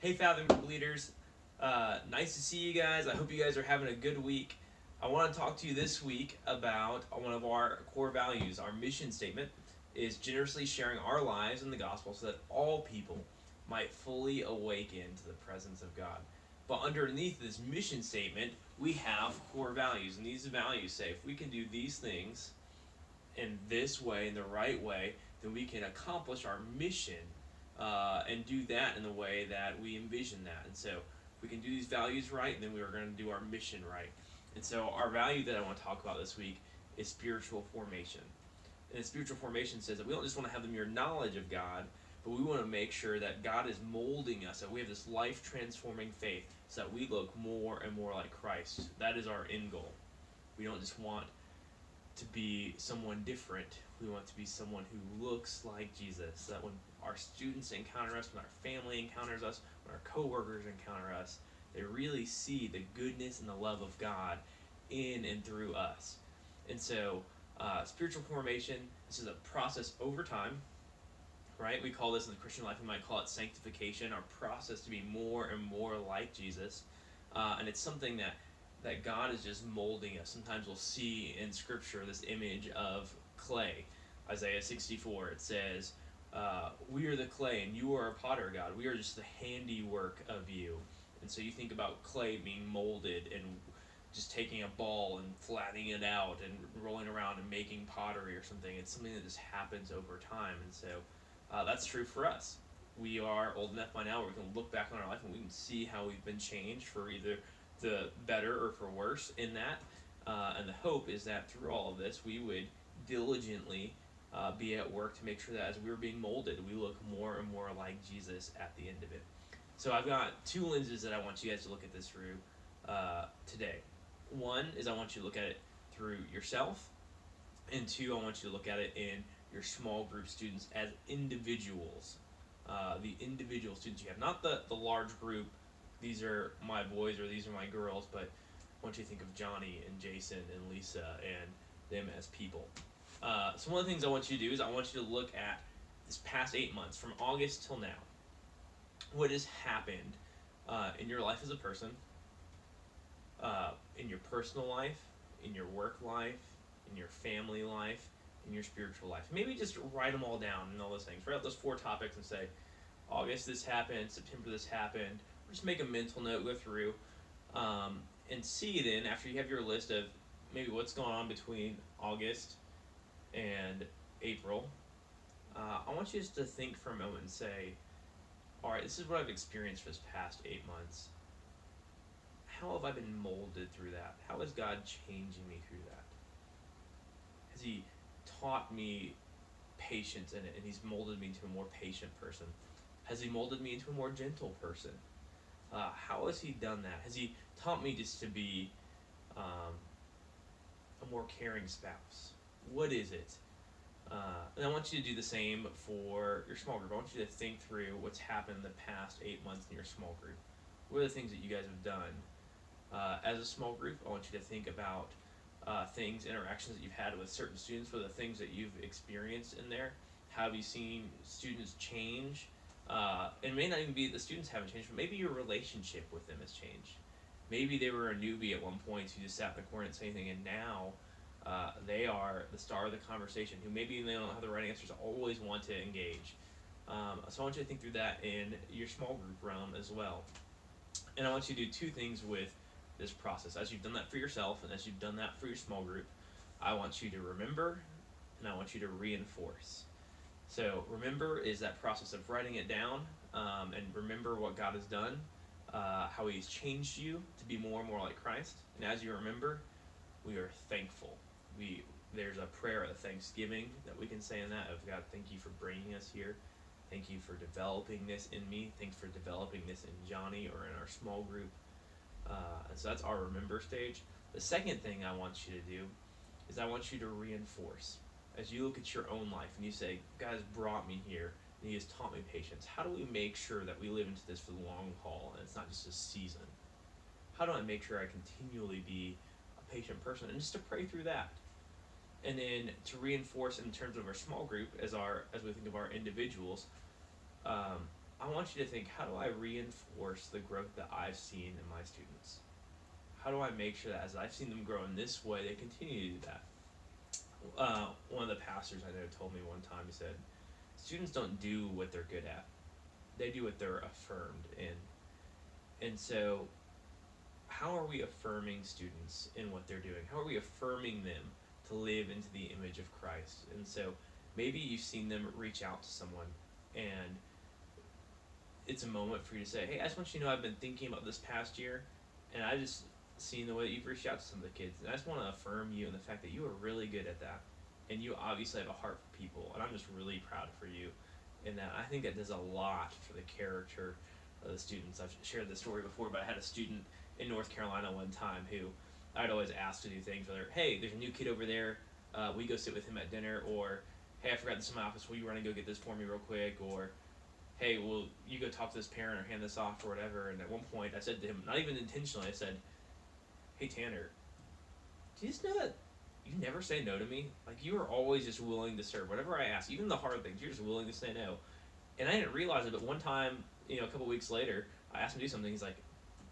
Hey, Fathom Group leaders. Nice to see you guys. I hope you guys are having a good week. I want to talk to you this week about one of our core values. Our mission statement is generously sharing our lives in the gospel so that all people might fully awaken to the presence of God. But underneath this mission statement, we have core values. And these values say if we can do these things in this way, in the right way, then we can accomplish our mission and do that in the way that we envision that. And so we can do these values right, and then we are going to do our mission right. And so our value that I want to talk about this week is spiritual formation. And spiritual formation says that we don't just want to have the mere knowledge of God, but we want to make sure that God is molding us, that we have this life transforming faith so that we look more and more like Christ. That is our end goal. We don't just want to be someone different. We want to be someone who looks like Jesus. So that when our students encounter us, when our family encounters us, when our coworkers encounter us, they really see the goodness and the love of God in and through us. And so, spiritual formation, this is a process over time, right? We call this in the Christian life, we might call it sanctification, our process to be more and more like Jesus. And it's something that God is just molding us. Sometimes we'll see in Scripture this image of clay. Isaiah 64, it says, we are the clay and you are a potter, God. We are just the handiwork of you. And so you think about clay being molded and just taking a ball and flattening it out and rolling around and making pottery or something. It's something that just happens over time. And so that's true for us. We are old enough by now where we can look back on our life and we can see how we've been changed for either the better or for worse in that. And the hope is that through all of this, we would diligently be at work to make sure that as we're being molded, we look more and more like Jesus at the end of it. So I've got two lenses that I want you guys to look at this through today. One is I want you to look at it through yourself, and two, I want you to look at it in your small group students as individuals. The individual students you have, not the large group, these are my boys or these are my girls, but I want you to think of Johnny and Jason and Lisa and them as people. So one of the things I want you to do is I want you to look at this past 8 months, from August till now. What has happened in your life as a person, in your personal life, in your work life, in your family life, in your spiritual life. Maybe just write them all down and all those things. Write out those 4 topics and say, August this happened, September this happened. Or just make a mental note, go through, and see then, after you have your list of maybe what's going on between August and April, I want you just to think for a moment and say, all right, this is what I've experienced for this past 8 months. How have I been molded through that? How is God changing me through that? Has He taught me patience in it, and He's molded me into a more patient person? Has He molded me into a more gentle person? How has He done that? Has He taught me just to be a more caring spouse? What is it? And I want you to do the same for your small group. I want you to think through what's happened in the past 8 months in your small group. What are the things that you guys have done? As a small group, I want you to think about things, interactions that you've had with certain students. What are the things that you've experienced in there? How have you seen students change? It may not even be the students haven't changed, but maybe your relationship with them has changed. Maybe they were a newbie at one point who just sat in the corner and didn't say anything, and now they are the star of the conversation, who maybe they don't have the right answers, always want to engage. So I want you to think through that in your small group realm as well. And I want you to do 2 things with this process. As you've done that for yourself and as you've done that for your small group, I want you to remember and I want you to reinforce. So remember is that process of writing it down, and remember what God has done, how He's changed you to be more and more like Christ. And as you remember, we are thankful. There's a prayer of thanksgiving that we can say in that of, God, thank you for bringing us here. Thank you for developing this in me. Thanks for developing this in Johnny or in our small group. And so that's our remember stage. The second thing I want you to do is I want you to reinforce. As you look at your own life and you say, God has brought me here and He has taught me patience, how do we make sure that we live into this for the long haul and it's not just a season? How do I make sure I continually be a patient person? And just to pray through that. And then to reinforce in terms of our small group, as we think of our individuals, I want you to think, how do I reinforce the growth that I've seen in my students? How do I make sure that as I've seen them grow in this way, they continue to do that? One of the pastors I know told me one time, he said, students don't do what they're good at. They do what they're affirmed in. And so, how are we affirming students in what they're doing? How are we affirming them to live into the image of Christ? And so, maybe you've seen them reach out to someone, and it's a moment for you to say, hey, I just want you to know I've been thinking about this past year, and I just seen the way that you've reached out to some of the kids, and I just want to affirm you in the fact that you are really good at that, and you obviously have a heart for people, and I'm just really proud for you in that. I think that does a lot for the character of the students. I've shared this story before, but I had a student in North Carolina one time who I'd always ask to do things, whether, hey, there's a new kid over there, we go sit with him at dinner, or hey, I forgot this in my office, will you run and go get this for me real quick, or hey, well, you go talk to this parent or hand this off or whatever. And at one point, I said to him, not even intentionally, I said, hey, Tanner, do you just know that you never say no to me? Like, you are always just willing to serve. Whatever I ask, even the hard things, you're just willing to say no. And I didn't realize it, but one time, a couple weeks later, I asked him to do something. He's like,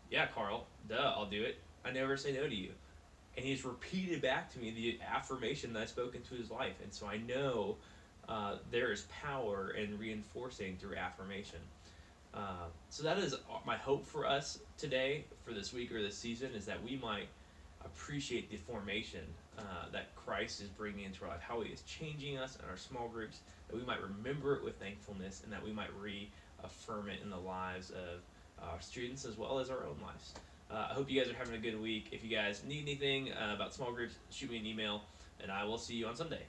yeah, Carl, duh, I'll do it. I never say no to you. And he's repeated back to me the affirmation that I spoke into his life. And so I know there is power in reinforcing through affirmation. So that is my hope for us today, for this week or this season, is that we might appreciate the formation that Christ is bringing into our life, how He is changing us in our small groups, that we might remember it with thankfulness, and that we might reaffirm it in the lives of our students as well as our own lives. I hope you guys are having a good week. If you guys need anything about small groups, shoot me an email, and I will see you on Sunday.